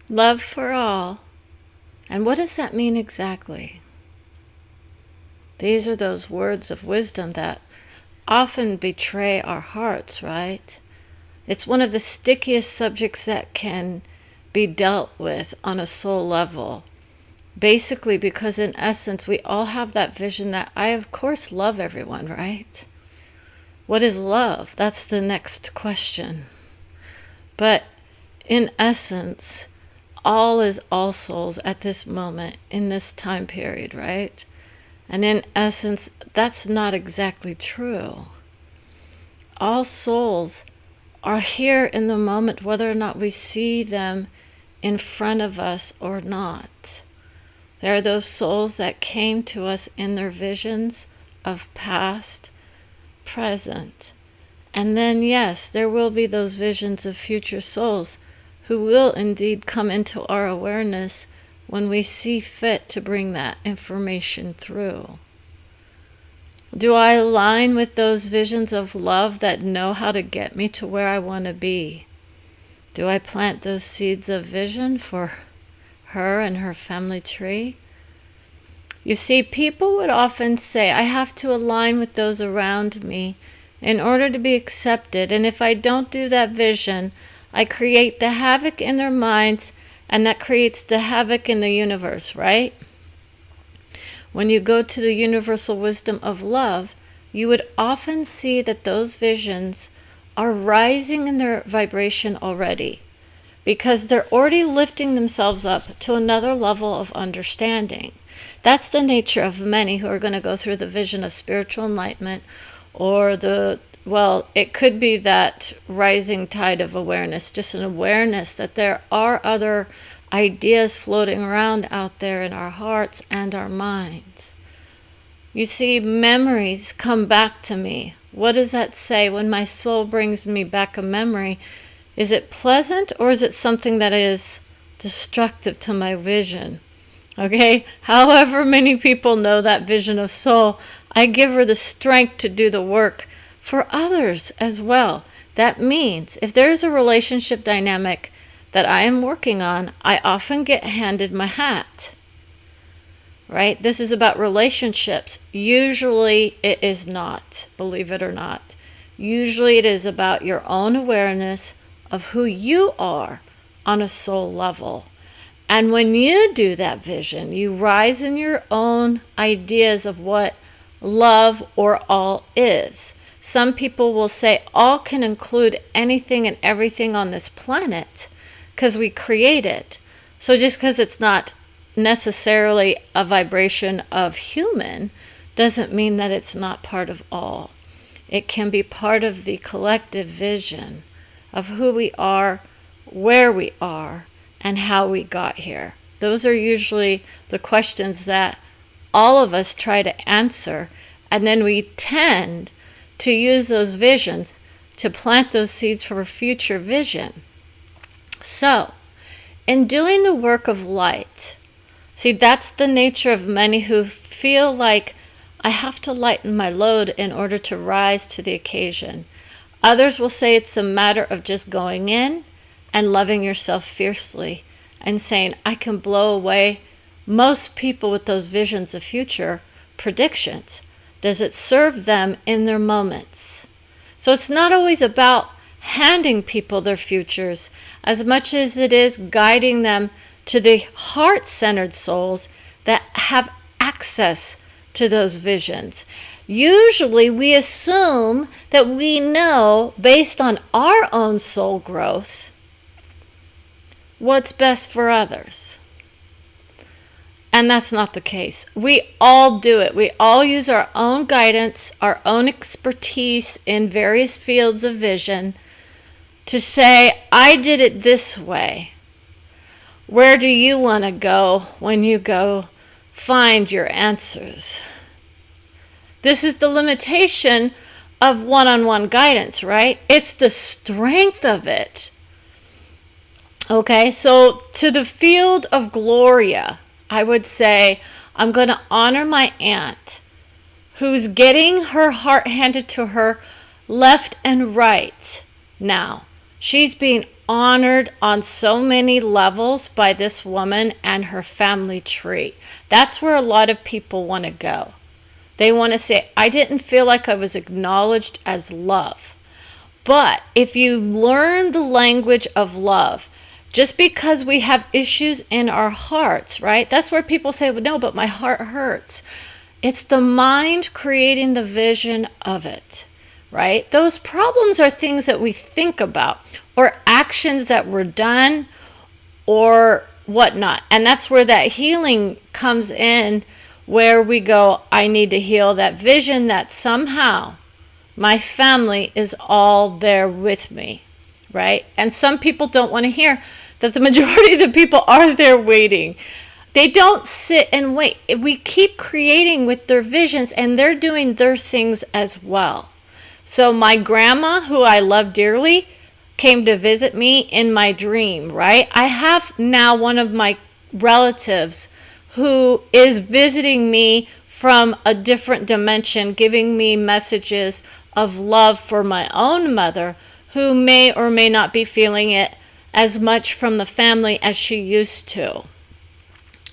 Love for all. And what does that mean exactly? These are those words of wisdom that often betray our hearts, right? It's one of the stickiest subjects that can be dealt with on a soul level. Basically, because in essence, we all have that vision that I, of course, love everyone, right? What is love? That's the next question. But in essence, all is all souls at this moment, in this time period, right? And in essence, that's not exactly true. All souls are here in the moment, whether or not we see them in front of us or not. There are those souls that came to us in their visions of past, present. And then, yes, there will be those visions of future souls who will indeed come into our awareness when we see fit to bring that information through. Do I align with those visions of love that know how to get me to where I want to be? Do I plant those seeds of vision for her and her family tree? You see, people would often say, I have to align with those around me in order to be accepted. And if I don't do that vision, I create the havoc in their minds, and that creates the havoc in the universe, right? When you go to the universal wisdom of love, you would often see that those visions are rising in their vibration already, because they're already lifting themselves up to another level of understanding. That's the nature of many who are going to go through the vision of spiritual enlightenment, or it could be that rising tide of awareness, just an awareness that there are other ideas floating around out there in our hearts and our minds. You see, memories come back to me. What does that say when my soul brings me back a memory? Is it pleasant, or is it something that is destructive to my vision? Okay, however many people know that vision of soul, I give her the strength to do the work for others as well. That means if there is a relationship dynamic that I am working on, I often get handed my hat. Right? This is about relationships. Usually it is not, believe it or not. Usually it is about your own awareness of who you are on a soul level. And when you do that vision, you rise in your own ideas of what love or all is. Some people will say all can include anything and everything on this planet because we create it. So just because it's not necessarily a vibration of human doesn't mean that it's not part of all. It can be part of the collective vision of who we are, where we are, and how we got here. Those are usually the questions that all of us try to answer, and then we tend to use those visions to plant those seeds for a future vision. So, in doing the work of light, see, that's the nature of many who feel like I have to lighten my load in order to rise to the occasion. Others will say it's a matter of just going in and loving yourself fiercely and saying, I can blow away most people with those visions of future predictions. Does it serve them in their moments? So it's not always about handing people their futures as much as it is guiding them to the heart-centered souls that have access to those visions. Usually we assume that we know, based on our own soul growth, what's best for others. And that's not the case. We all do it. We all use our own guidance, our own expertise in various fields of vision to say, I did it this way. Where do you want to go when you go find your answers? This is the limitation of one-on-one guidance, right? It's the strength of it. Okay, so to the field of Gloria, I would say, I'm going to honor my aunt who's getting her heart handed to her left and right now. She's being honored on so many levels by this woman and her family tree. That's where a lot of people want to go. They want to say, I didn't feel like I was acknowledged as love. But if you learn the language of love, just because we have issues in our hearts, right? That's where people say, well, no, but my heart hurts. It's the mind creating the vision of it, right? Those problems are things that we think about or actions that were done or whatnot. And that's where that healing comes in, where we go, I need to heal that vision that somehow my family is all there with me, right? And some people don't want to hear that the majority of the people are there waiting. They don't sit and wait. We keep creating with their visions, and they're doing their things as well. So my grandma, who I love dearly, came to visit me in my dream, right? I have now one of my relatives who is visiting me from a different dimension, giving me messages of love for my own mother, who may or may not be feeling it as much from the family as she used to.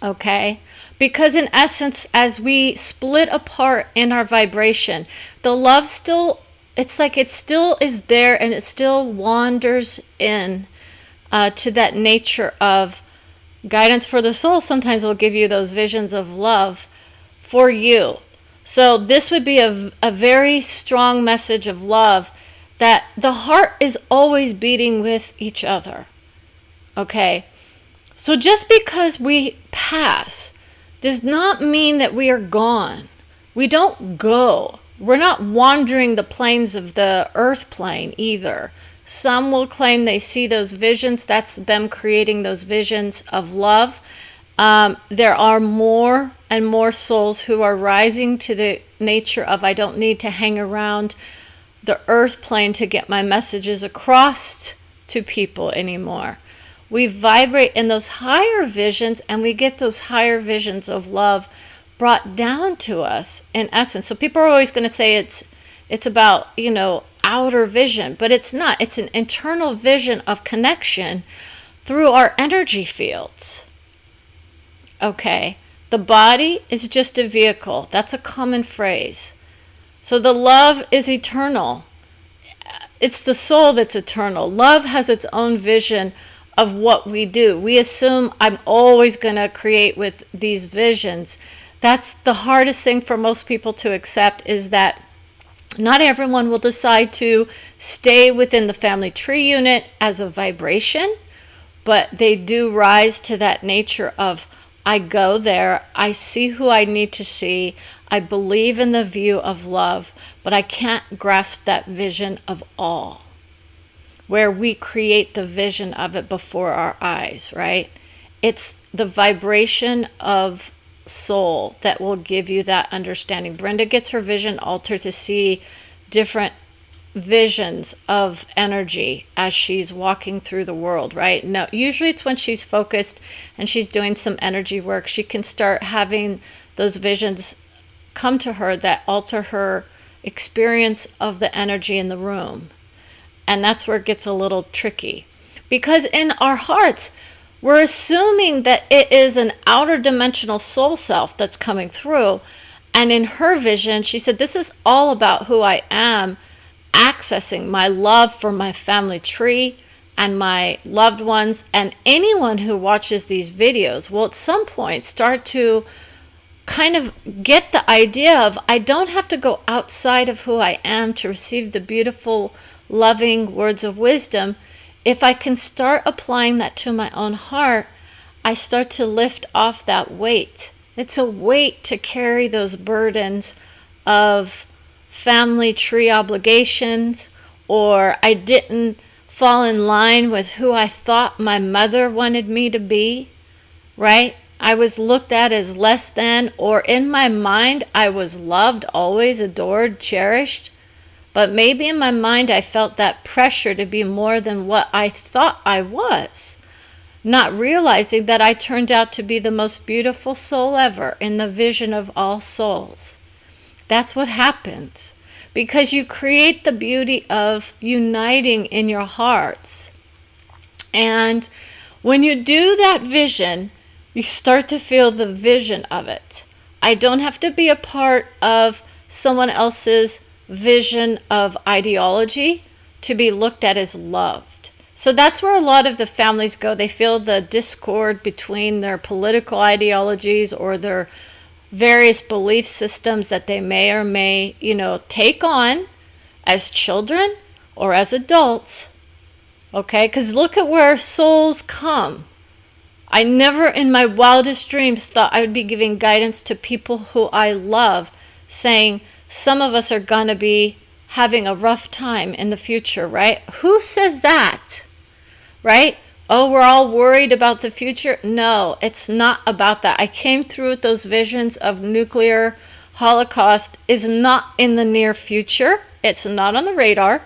Okay? Because in essence, as we split apart in our vibration, the love still, it's like it still is there, and it still wanders in to that nature of guidance for the soul. Sometimes will give you those visions of love for you. So this would be a very strong message of love, that the heart is always beating with each other. Okay? So just because we pass does not mean that we are gone. We don't go. We're not wandering the planes of the earth plane either. Some will claim they see those visions. That's them creating those visions of love. There are more and more souls who are rising to the nature of, I don't need to hang around the earth plane to get my messages across to people anymore. We vibrate in those higher visions, and we get those higher visions of love brought down to us in essence. So people are always going to say it's about, outer vision, but it's not. It's an internal vision of connection through our energy fields. Okay, the body is just a vehicle. That's a common phrase. So the love is eternal. It's the soul that's eternal. Love has its own vision of what we do. We assume I'm always going to create with these visions. That's the hardest thing for most people to accept, is that not everyone will decide to stay within the family tree unit as a vibration, but they do rise to that nature of, I go there, I see who I need to see, I believe in the view of love, but I can't grasp that vision of all, where we create the vision of it before our eyes, right? It's the vibration of soul that will give you that understanding. Brenda gets her vision altered to see different visions of energy as she's walking through the world, right? Now, usually it's when she's focused and she's doing some energy work, she can start having those visions come to her that alter her experience of the energy in the room. And that's where it gets a little tricky. Because in our hearts, we're assuming that it is an outer dimensional soul self that's coming through. And in her vision, she said, this is all about who I am, accessing my love for my family tree and my loved ones. And anyone who watches these videos will at some point start to kind of get the idea of, I don't have to go outside of who I am to receive the beautiful, loving words of wisdom. If I can start applying that to my own heart, I start to lift off that weight. It's a weight to carry those burdens of family tree obligations, or I didn't fall in line with who I thought my mother wanted me to be, right? I was looked at as less than, or in my mind, I was loved, always adored, cherished. But maybe in my mind, I felt that pressure to be more than what I thought I was, not realizing that I turned out to be the most beautiful soul ever in the vision of all souls. That's what happens, because you create the beauty of uniting in your hearts. And when you do that vision, you start to feel the vision of it. I don't have to be a part of someone else's vision of ideology to be looked at as loved. So that's where a lot of the families go. They feel the discord between their political ideologies or their various belief systems that they may or may, take on as children or as adults. Okay, because look at where souls come. I never in my wildest dreams thought I would be giving guidance to people who I love, saying some of us are going to be having a rough time in the future, right? Who says that, right? Oh, we're all worried about the future. No, it's not about that. I came through with those visions of nuclear holocaust is not in the near future. It's not on the radar.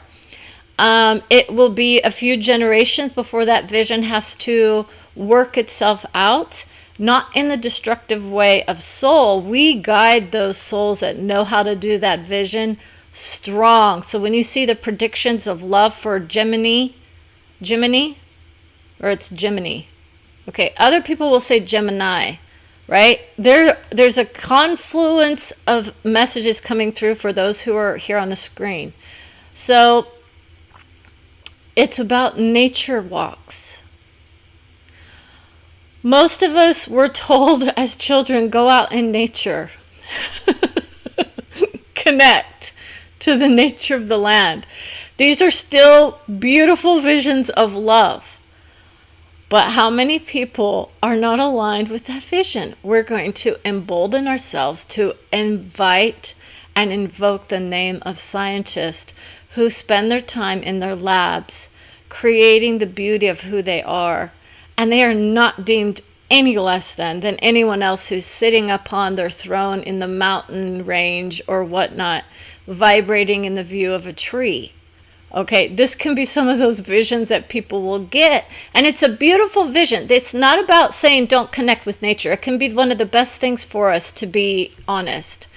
It will be a few generations before that vision has to work itself out, not in the destructive way of soul. We guide those souls that know how to do that vision strong. So when you see the predictions of love for Gemini, or it's Gemini. Okay, other people will say Gemini, right? There's a confluence of messages coming through for those who are here on the screen. So it's about nature walks. Most of us were told as children, go out in nature. Connect to the nature of the land. These are still beautiful visions of love. But how many people are not aligned with that vision? We're going to embolden ourselves to invite and invoke the name of scientists who spend their time in their labs creating the beauty of who they are. And they are not deemed any less than anyone else who's sitting upon their throne in the mountain range or whatnot, vibrating in the view of a tree. Okay, this can be some of those visions that people will get. And it's a beautiful vision. It's not about saying don't connect with nature. It can be one of the best things for us, to be honest.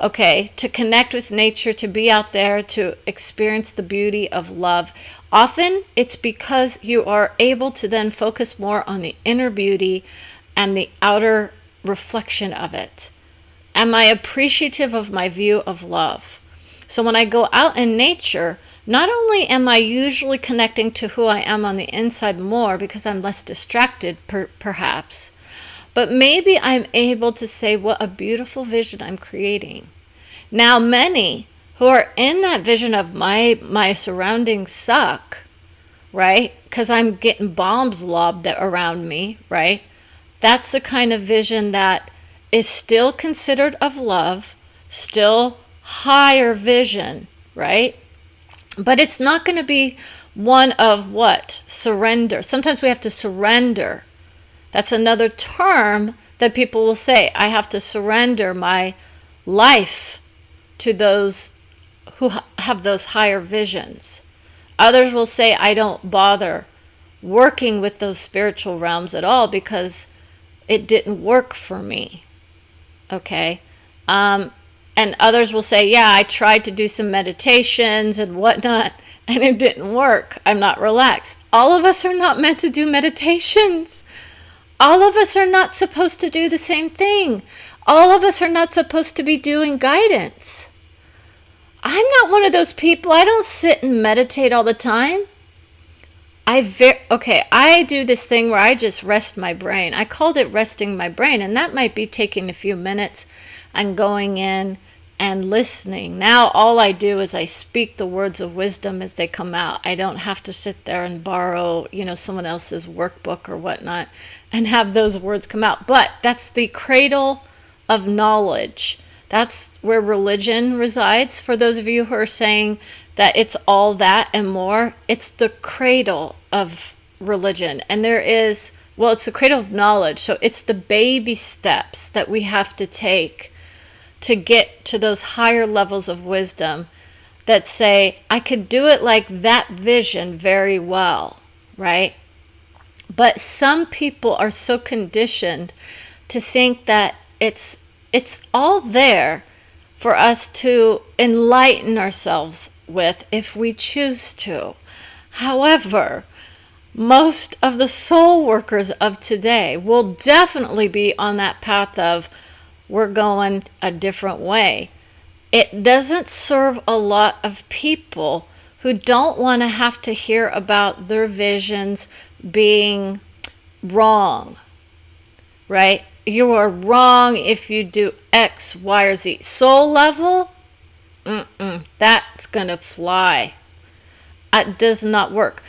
Okay, to connect with nature, to be out there, to experience the beauty of love. Often it's because you are able to then focus more on the inner beauty and the outer reflection of it. Am I appreciative of my view of love? So when I go out in nature, not only am I usually connecting to who I am on the inside more because I'm less distracted perhaps, but maybe I'm able to say what a beautiful vision I'm creating. Now many who are in that vision of my surroundings suck, right? Because I'm getting bombs lobbed around me, right? That's the kind of vision that is still considered of love, still higher vision, right? But it's not going to be one of what? Surrender. Sometimes we have to surrender. That's another term that people will say. I have to surrender my life to those who have those higher visions. Others will say, I don't bother working with those spiritual realms at all because it didn't work for me. Okay? And others will say, yeah, I tried to do some meditations and whatnot, and it didn't work. I'm not relaxed. All of us are not meant to do meditations. All of us are not supposed to do the same thing. All of us are not supposed to be doing guidance. I'm not one of those people. I don't sit and meditate all the time. I do this thing where I just rest my brain. I called it resting my brain, and that might be taking a few minutes and going in and listening. Now all I do is I speak the words of wisdom as they come out. I don't have to sit there and borrow, someone else's workbook or whatnot and have those words come out. But that's the cradle of knowledge. That's where religion resides. For those of you who are saying that it's all that and more, it's the cradle of religion. And it's the cradle of knowledge. So it's the baby steps that we have to take to get to those higher levels of wisdom that say, I could do it like that vision very well, right? But some people are so conditioned to think that it's all there for us to enlighten ourselves with if we choose to. However, most of the soul workers of today will definitely be on that path of we're going a different way. It doesn't serve a lot of people who don't want to have to hear about their visions being wrong, right? You are wrong if you do X, Y, or Z. Soul level, that's going to fly. It does not work.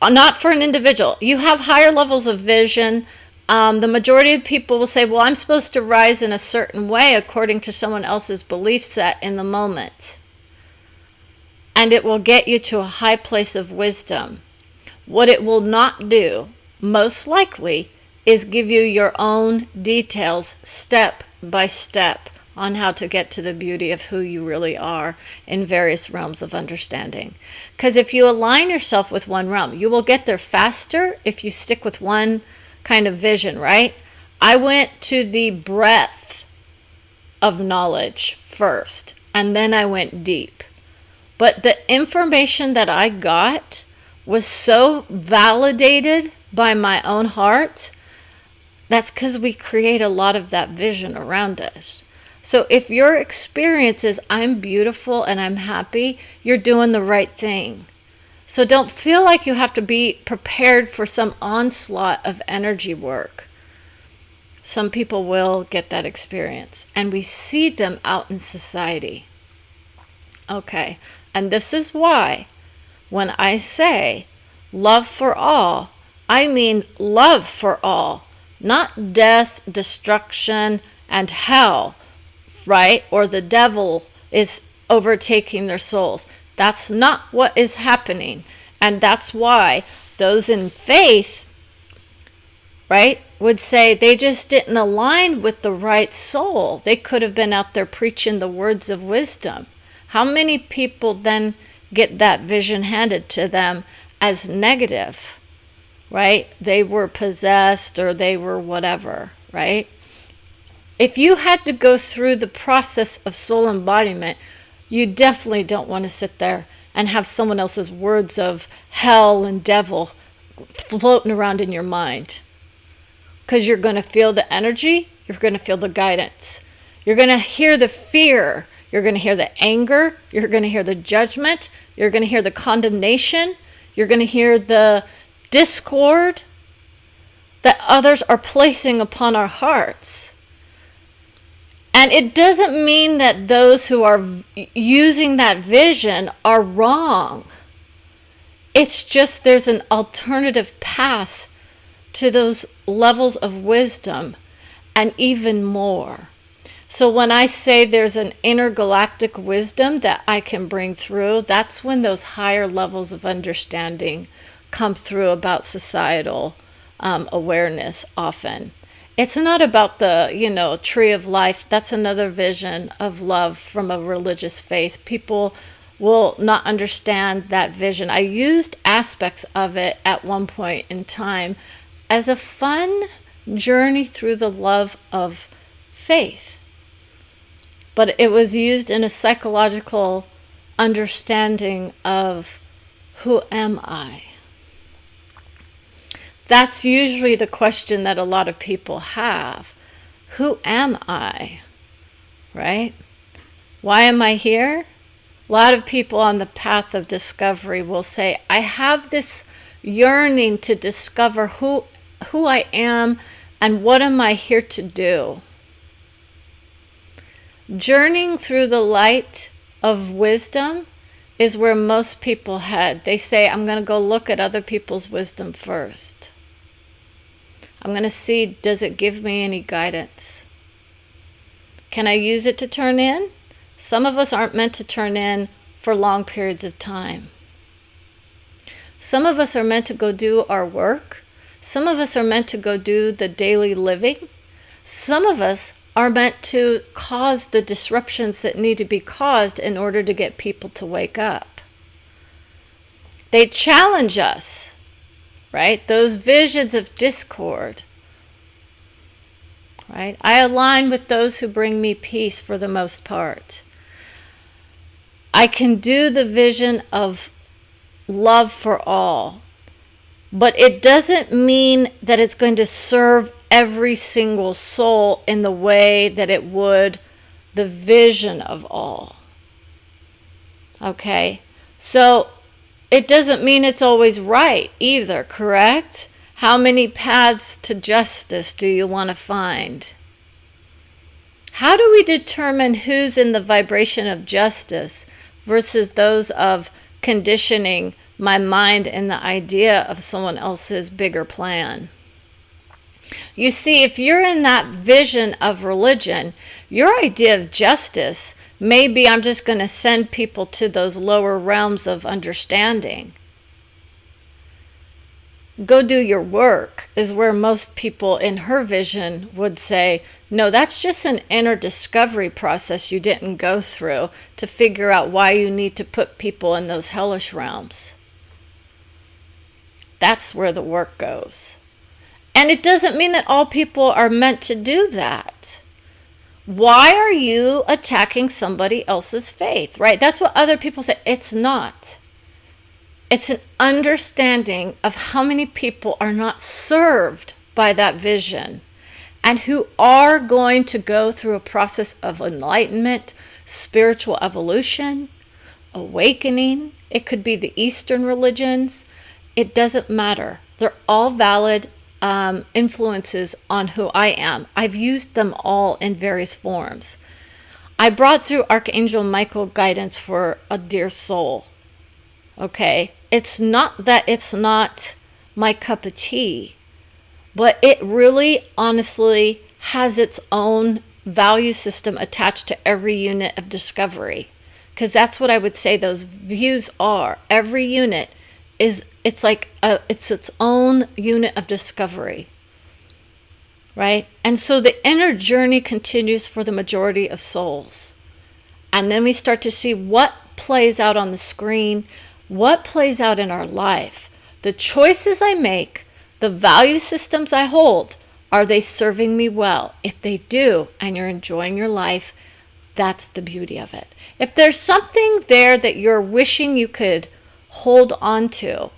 Not for an individual. You have higher levels of vision. The majority of people will say, well, I'm supposed to rise in a certain way according to someone else's belief set in the moment. And it will get you to a high place of wisdom. What it will not do, most likely, is give you your own details step by step on how to get to the beauty of who you really are in various realms of understanding. Because if you align yourself with one realm, you will get there faster if you stick with one kind of vision, right? I went to the breadth of knowledge first, and then I went deep. But the information that I got was so validated by my own heart. That's because we create a lot of that vision around us. So if your experience is I'm beautiful and I'm happy, you're doing the right thing. So don't feel like you have to be prepared for some onslaught of energy work. Some people will get that experience, and we see them out in society. Okay, and this is why when I say love for all, I mean love for all, not death, destruction, and hell, right? Or the devil is overtaking their souls. That's not what is happening. And that's why those in faith, right, would say they just didn't align with the right soul. They could have been out there preaching the words of wisdom. How many people then get that vision handed to them as negative, right? They were possessed or they were whatever, right? If you had to go through the process of soul embodiment, you definitely don't want to sit there and have someone else's words of hell and devil floating around in your mind. Because you're going to feel the energy, you're going to feel the guidance. You're going to hear the fear, you're going to hear the anger, you're going to hear the judgment, you're going to hear the condemnation, you're going to hear the discord that others are placing upon our hearts. And it doesn't mean that those who are using that vision are wrong. It's just there's an alternative path to those levels of wisdom and even more. So when I say there's an intergalactic wisdom that I can bring through, that's when those higher levels of understanding come through about societal awareness often. It's not about the, tree of life. That's another vision of love from a religious faith. People will not understand that vision. I used aspects of it at one point in time as a fun journey through the love of faith. But it was used in a psychological understanding of who am I? That's usually the question that a lot of people have. Who am I? Right? Why am I here? A lot of people on the path of discovery will say, I have this yearning to discover who I am and what am I here to do. Journeying through the light of wisdom is where most people head. They say, I'm going to go look at other people's wisdom first. I'm going to see, does it give me any guidance? Can I use it to turn in? Some of us aren't meant to turn in for long periods of time. Some of us are meant to go do our work. Some of us are meant to go do the daily living. Some of us are meant to cause the disruptions that need to be caused in order to get people to wake up. They challenge us, right? Those visions of discord, right? I align with those who bring me peace for the most part. I can do the vision of love for all. But it doesn't mean that it's going to serve every single soul in the way that it would the vision of all. Okay? So it doesn't mean it's always right either, correct? How many paths to justice do you want to find? How do we determine who's in the vibration of justice versus those of conditioning my mind and the idea of someone else's bigger plan? You see, if you're in that vision of religion, your idea of justice may be, I'm just going to send people to those lower realms of understanding. Go do your work is where most people in her vision would say, no, that's just an inner discovery process you didn't go through to figure out why you need to put people in those hellish realms. That's where the work goes. And it doesn't mean that all people are meant to do that. Why are you attacking somebody else's faith, right? That's what other people say. It's not. It's an understanding of how many people are not served by that vision and who are going to go through a process of enlightenment, spiritual evolution, awakening. It could be the Eastern religions. It doesn't matter. They're all valid influences on who I am. I've used them all in various forms. I brought through Archangel Michael guidance for a dear soul. Okay, it's not that it's not my cup of tea, but it really honestly has its own value system attached to every unit of discovery. Because that's what I would say those views are. Every unit is, it's its own unit of discovery, right? And so the inner journey continues for the majority of souls. And then we start to see what plays out on the screen, what plays out in our life. The choices I make, the value systems I hold, are they serving me well? If they do, and you're enjoying your life, that's the beauty of it. If there's something there that you're wishing you could hold on to,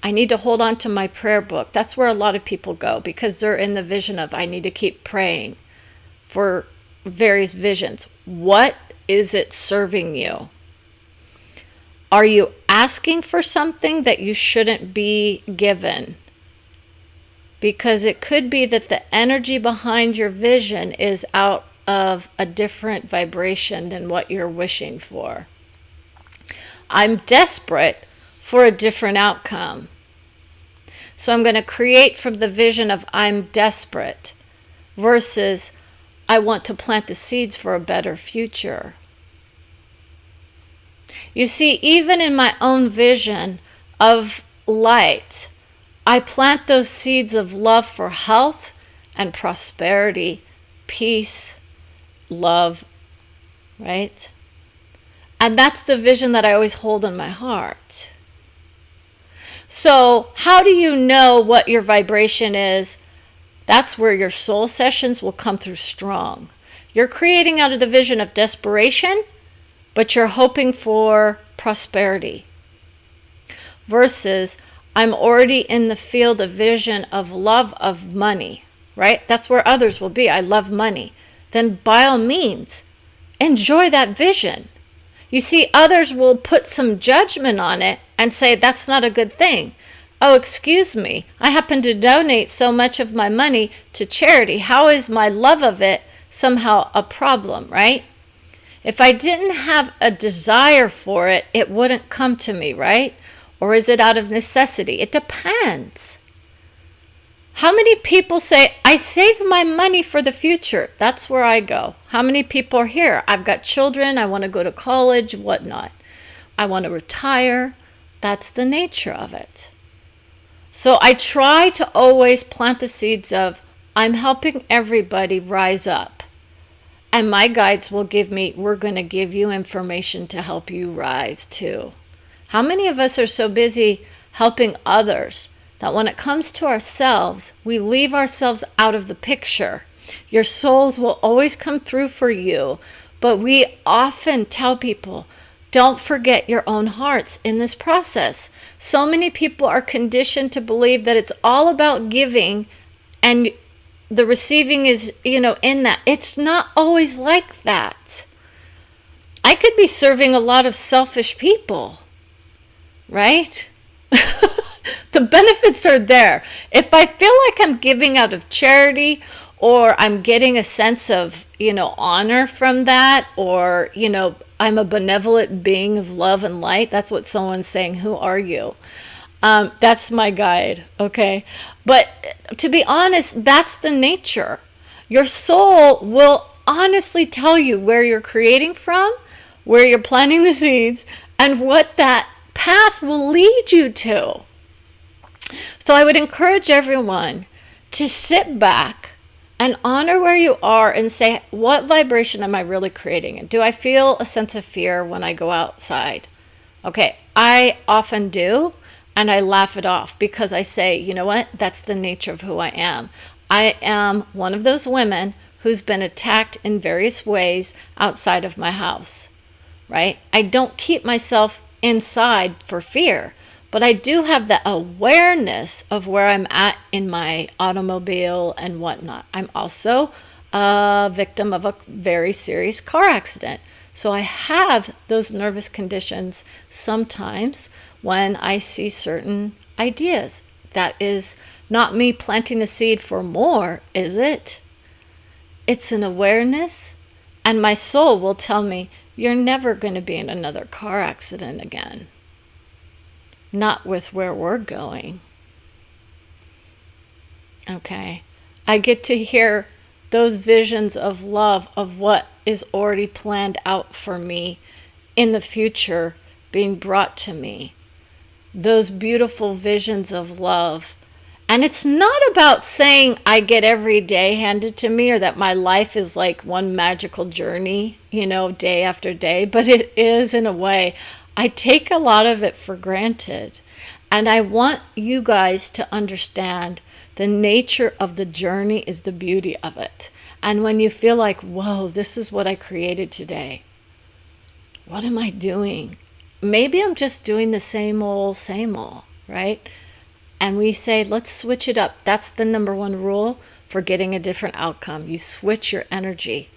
I need to hold on to my prayer book. That's where a lot of people go because they're in the vision of, I need to keep praying for various visions. What is it serving you? Are you asking for something that you shouldn't be given? Because it could be that the energy behind your vision is out of a different vibration than what you're wishing for. I'm desperate for a different outcome. So I'm going to create from the vision of I'm desperate versus I want to plant the seeds for a better future. You see, even in my own vision of light, I plant those seeds of love for health and prosperity, peace, love, right? And that's the vision that I always hold in my heart. So how do you know what your vibration is? That's where your soul sessions will come through strong. You're creating out of the vision of desperation, but you're hoping for prosperity. Versus, I'm already in the field of vision of love of money, right? That's where others will be. I love money. Then by all means, enjoy that vision. You see, others will put some judgment on it and say, that's not a good thing. Oh, excuse me, I happen to donate so much of my money to charity. How is my love of it somehow a problem, right? If I didn't have a desire for it, it wouldn't come to me, right? Or is it out of necessity? It depends. How many people say, I save my money for the future? That's where I go. How many people are here? I've got children. I want to go to college, whatnot. I want to retire. That's the nature of it. So I try to always plant the seeds of, I'm helping everybody rise up. And my guides will give me, we're going to give you information to help you rise too. How many of us are so busy helping others that when it comes to ourselves, we leave ourselves out of the picture? Your souls will always come through for you, but we often tell people, don't forget your own hearts in this process. So many people are conditioned to believe that it's all about giving and the receiving is, in that. It's not always like that. I could be serving a lot of selfish people, right? The benefits are there. If I feel like I'm giving out of charity, or I'm getting a sense of, honor from that, or, I'm a benevolent being of love and light. That's what someone's saying. Who are you? That's my guide. Okay. But to be honest, that's the nature. Your soul will honestly tell you where you're creating from, where you're planting the seeds, and what that path will lead you to. So I would encourage everyone to sit back and honor where you are and say, what vibration am I really creating? And do I feel a sense of fear when I go outside? Okay, I often do, and I laugh it off because I say, you know what? That's the nature of who I am. I am one of those women who's been attacked in various ways outside of my house, right? I don't keep myself inside for fear, but I do have the awareness of where I'm at in my automobile and whatnot. I'm also a victim of a very serious car accident. So I have those nervous conditions sometimes when I see certain ideas. That is not me planting the seed for more, is it? It's an awareness, and my soul will tell me, you're never going to be in another car accident again. Not with where we're going. Okay. I get to hear those visions of love, of what is already planned out for me in the future being brought to me. Those beautiful visions of love. And it's not about saying I get every day handed to me or that my life is like one magical journey, day after day, but it is in a way. I take a lot of it for granted. And I want you guys to understand the nature of the journey is the beauty of it. And when you feel like, whoa, this is what I created today. What am I doing? Maybe I'm just doing the same old, right? And we say, let's switch it up. That's the number one rule for getting a different outcome. You switch your energy.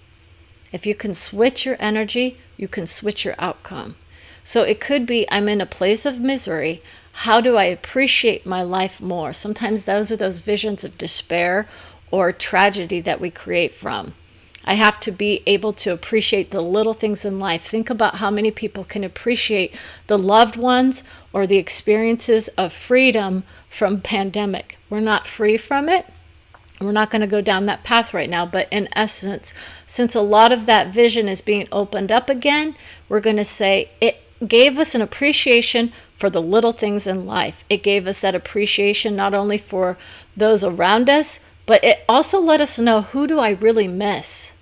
If you can switch your energy, you can switch your outcome. So it could be, I'm in a place of misery. How do I appreciate my life more? Sometimes those are those visions of despair or tragedy that we create from. I have to be able to appreciate the little things in life. Think about how many people can appreciate the loved ones or the experiences of freedom from pandemic. We're not free from it. We're not going to go down that path right now, but in essence, since a lot of that vision is being opened up again, we're going to say it gave us an appreciation for the little things in life. It gave us that appreciation not only for those around us, but it also let us know, who do I really miss?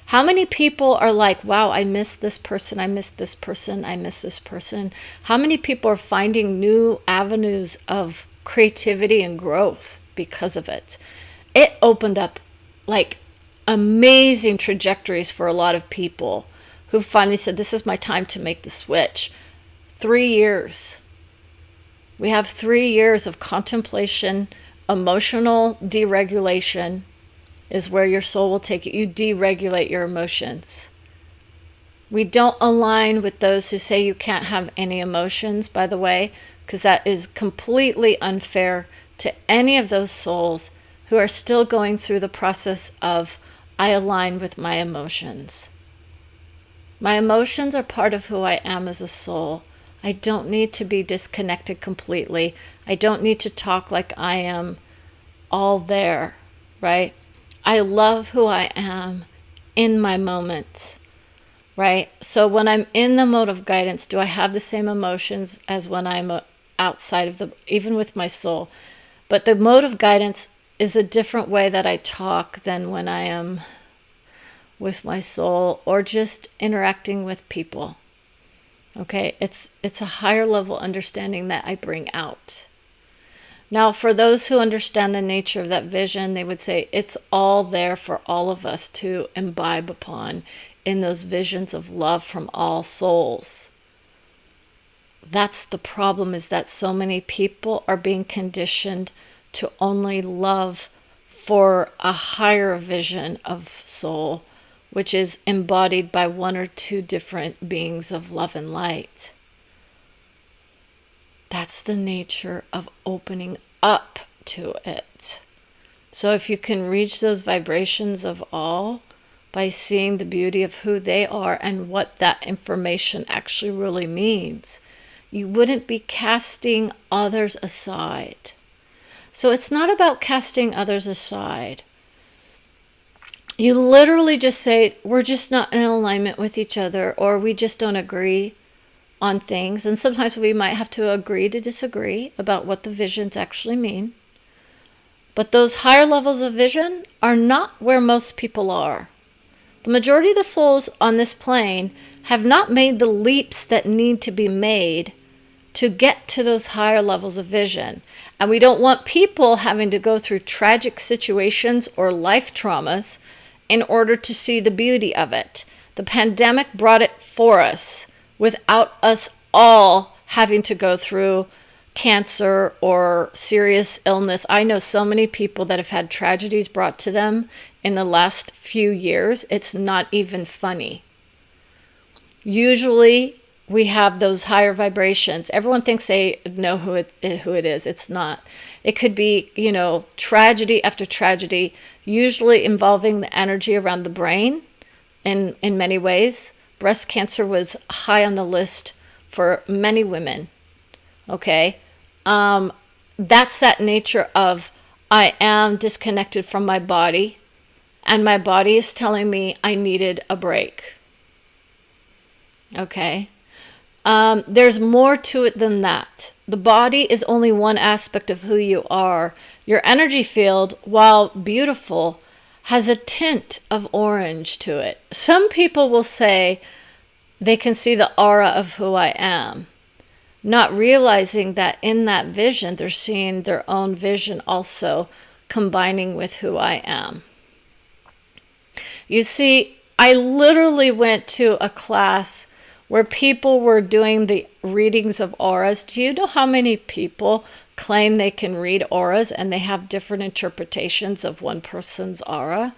How many people are like, wow, I miss this person, I miss this person, I miss this person? How many people are finding new avenues of creativity and growth because of it? It opened up like amazing trajectories for a lot of people who finally said, this is my time to make the switch. 3 years. We have 3 years of contemplation, emotional deregulation is where your soul will take you. You deregulate your emotions. We don't align with those who say you can't have any emotions, by the way, because that is completely unfair to any of those souls who are still going through the process of, I align with my emotions. My emotions are part of who I am as a soul. I don't need to be disconnected completely. I don't need to talk like I am all there, right? I love who I am in my moments, right? So when I'm in the mode of guidance, do I have the same emotions as when I'm outside of even with my soul? But the mode of guidance is a different way that I talk than when I am with my soul or just interacting with people. Okay, it's a higher level understanding that I bring out. Now, for those who understand the nature of that vision, they would say it's all there for all of us to imbibe upon in those visions of love from all souls. That's the problem, is that so many people are being conditioned to only love for a higher vision of soul, which is embodied by one or two different beings of love and light. That's the nature of opening up to it. So if you can reach those vibrations of all by seeing the beauty of who they are and what that information actually really means, you wouldn't be casting others aside. So it's not about casting others aside. You literally just say, we're just not in alignment with each other, or we just don't agree on things. And sometimes we might have to agree to disagree about what the visions actually mean. But those higher levels of vision are not where most people are. The majority of the souls on this plane have not made the leaps that need to be made to get to those higher levels of vision. And we don't want people having to go through tragic situations or life traumas in order to see the beauty of it. The pandemic brought it for us without us all having to go through cancer or serious illness. I know so many people that have had tragedies brought to them in the last few years. It's not even funny. Usually we have those higher vibrations. Everyone thinks they know who it is. It's not. It could be, tragedy after tragedy, usually involving the energy around the brain in many ways. Breast cancer was high on the list for many women. Okay? That's that nature of, I am disconnected from my body, and my body is telling me I needed a break. Okay? There's more to it than that. The body is only one aspect of who you are. Your energy field, while beautiful, has a tint of orange to it. Some people will say they can see the aura of who I am, not realizing that in that vision, they're seeing their own vision also combining with who I am. You see, I literally went to a class where people were doing the readings of auras. Do you know how many people claim they can read auras and they have different interpretations of one person's aura?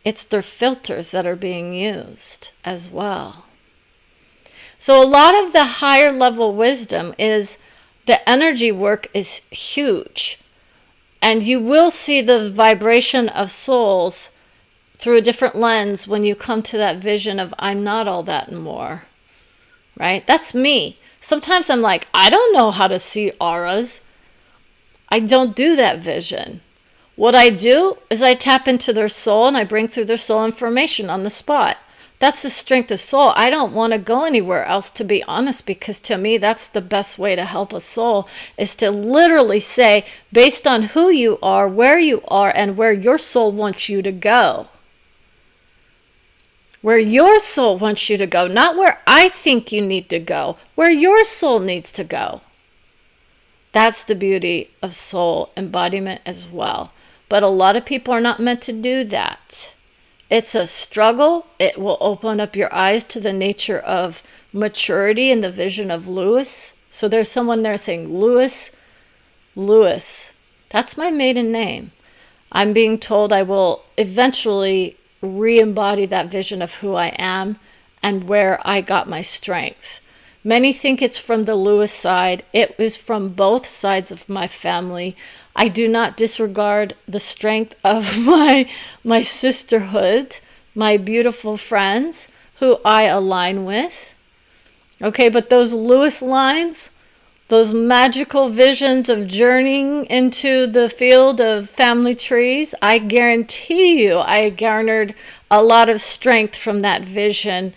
It's their filters that are being used as well. So a lot of the higher level wisdom is the energy work is huge. And you will see the vibration of souls through a different lens when you come to that vision of I'm not all that and more, right? That's me. Sometimes I'm like, I don't know how to see auras. I don't do that vision. What I do is I tap into their soul and I bring through their soul information on the spot. That's the strength of soul. I don't want to go anywhere else, to be honest, because to me, that's the best way to help a soul, is to literally say, based on who you are, where you are, and where your soul wants you to go. Where your soul wants you to go, not where I think you need to go, where your soul needs to go. That's the beauty of soul embodiment as well. But a lot of people are not meant to do that. It's a struggle. It will open up your eyes to the nature of maturity and the vision of Lewis. So there's someone there saying, Lewis. That's my maiden name. I'm being told I will eventually re-embody that vision of who I am and where I got my strength. Many think it's from the Lewis side. It is from both sides of my family. I do not disregard the strength of my sisterhood, my beautiful friends who I align with. Okay, but those Lewis lines, those magical visions of journeying into the field of family trees, I guarantee you I garnered a lot of strength from that vision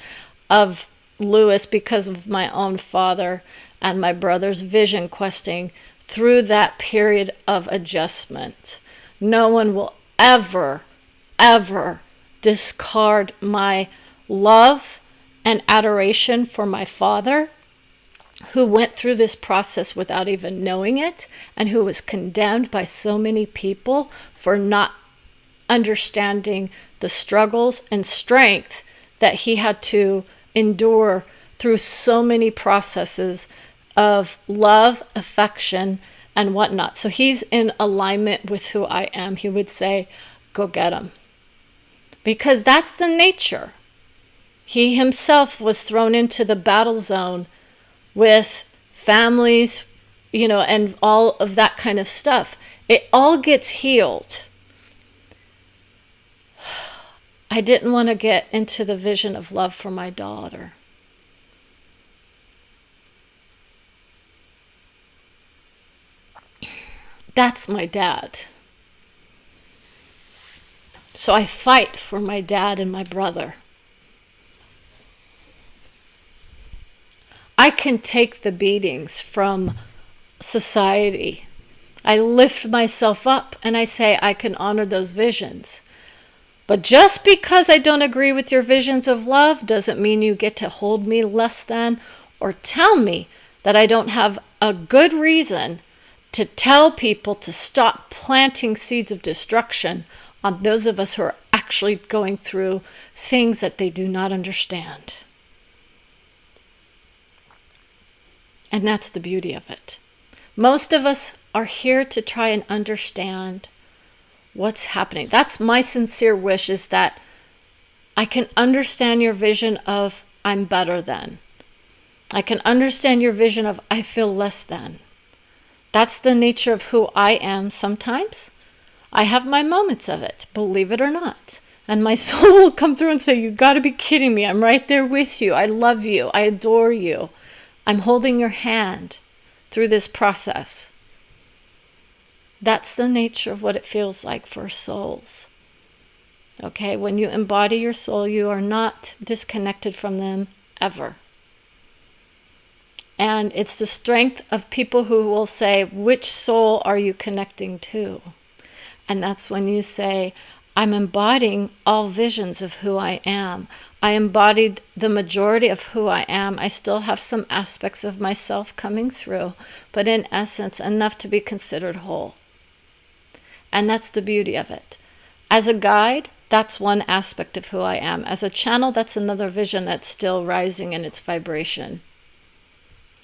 of Lewis because of my own father and my brother's vision questing through that period of adjustment. No one will ever discard my love and adoration for my father, who went through this process without even knowing it, and who was condemned by so many people for not understanding the struggles and strength that he had to endure through so many processes of love, affection, and whatnot. So he's in alignment with who I am. He would say, go get him. Because that's the nature. He himself was thrown into the battle zone with families, and all of that kind of stuff. It all gets healed. I didn't want to get into the vision of love for my daughter. That's my dad. So I fight for my dad and my brother. I can take the beatings from society. I lift myself up and I say I can honor those visions. But just because I don't agree with your visions of love doesn't mean you get to hold me less than or tell me that I don't have a good reason to tell people to stop planting seeds of destruction on those of us who are actually going through things that they do not understand. And that's the beauty of it. Most of us are here to try and understand what's happening. That's my sincere wish, is that I can understand your vision of I'm better than. I can understand your vision of I feel less than. That's the nature of who I am sometimes. I have my moments of it, believe it or not. And my soul will come through and say, you got to be kidding me. I'm right there with you. I love you. I adore you. I'm holding your hand through this process. That's the nature of what it feels like for souls. Okay, when you embody your soul, you are not disconnected from them ever. And it's the strength of people who will say, which soul are you connecting to? And that's when you say, I'm embodying all visions of who I am. I embodied the majority of who I am. I still have some aspects of myself coming through, but in essence, enough to be considered whole. And that's the beauty of it. As a guide, that's one aspect of who I am. As a channel, that's another vision that's still rising in its vibration.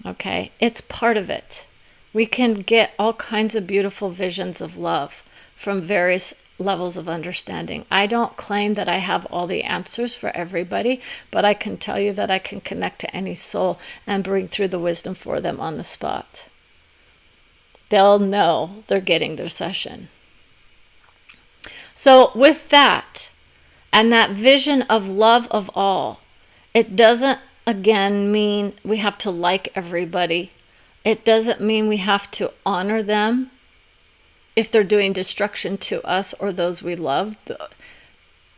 Okay, it's part of it. We can get all kinds of beautiful visions of love from various levels of understanding. I don't claim that I have all the answers for everybody, but I can tell you that I can connect to any soul and bring through the wisdom for them on the spot. They'll know they're getting their session. So with that, and that vision of love of all, it doesn't, again, mean we have to like everybody. It doesn't mean we have to honor them if they're doing destruction to us or those we love.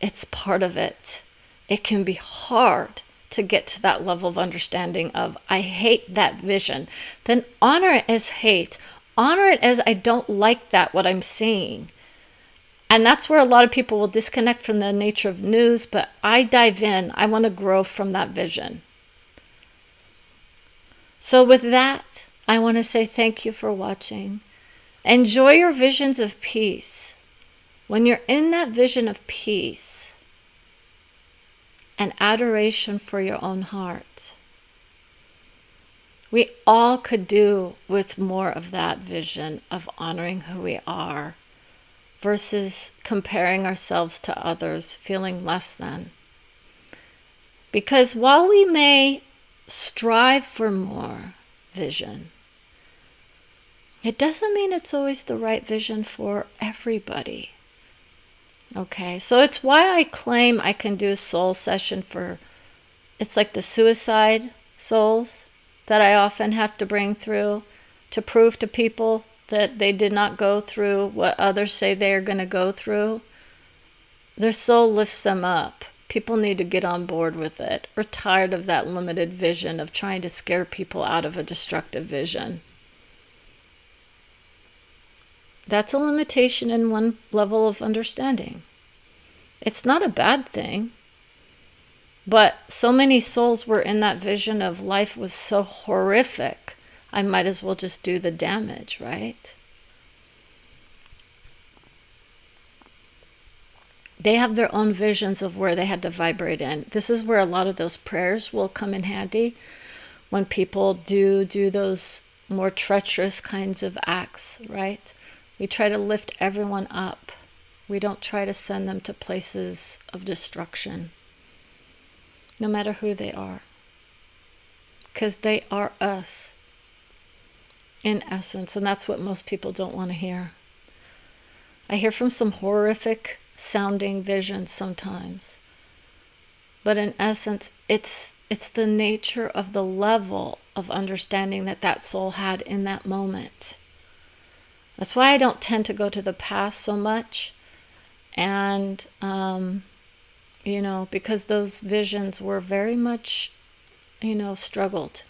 It's part of it. It can be hard to get to that level of understanding of, I hate that vision. Then honor it as hate. Honor it as I don't like that, what I'm seeing. And that's where a lot of people will disconnect from the nature of news, but I dive in. I want to grow from that vision. So with that, I want to say thank you for watching. Enjoy your visions of peace. When you're in that vision of peace and adoration for your own heart, we all could do with more of that vision of honoring who we are versus comparing ourselves to others, feeling less than. Because while we may strive for more vision, it doesn't mean it's always the right vision for everybody. Okay, so it's why I claim I can do a soul session for, it's like the suicide souls that I often have to bring through to prove to people that they did not go through what others say they are going to go through. Their soul lifts them up. People need to get on board with it. We're tired of that limited vision of trying to scare people out of a destructive vision. That's a limitation in one level of understanding. It's not a bad thing. But so many souls were in that vision of life was so horrific, I might as well just do the damage, right? they have their own visions of where they had to vibrate in. This is where a lot of those prayers will come in handy when people do those more treacherous kinds of acts, right? We try to lift everyone up. We don't try to send them to places of destruction, no matter who they are, because they are us in essence, and that's what most people don't want to hear. I hear from some horrific sounding visions sometimes, but in essence, it's the nature of the level of understanding that soul had in that moment. That's why I don't tend to go to the past so much, and because those visions were very much struggled.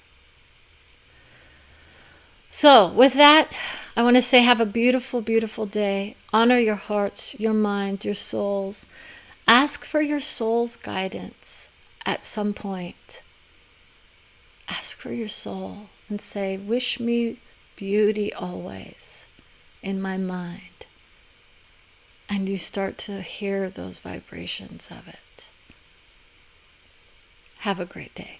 So with that, I want to say have a beautiful, beautiful day. Honor your hearts, your minds, your souls. Ask for your soul's guidance at some point. Ask for your soul and say, wish me beauty always in my mind. And you start to hear those vibrations of it. Have a great day.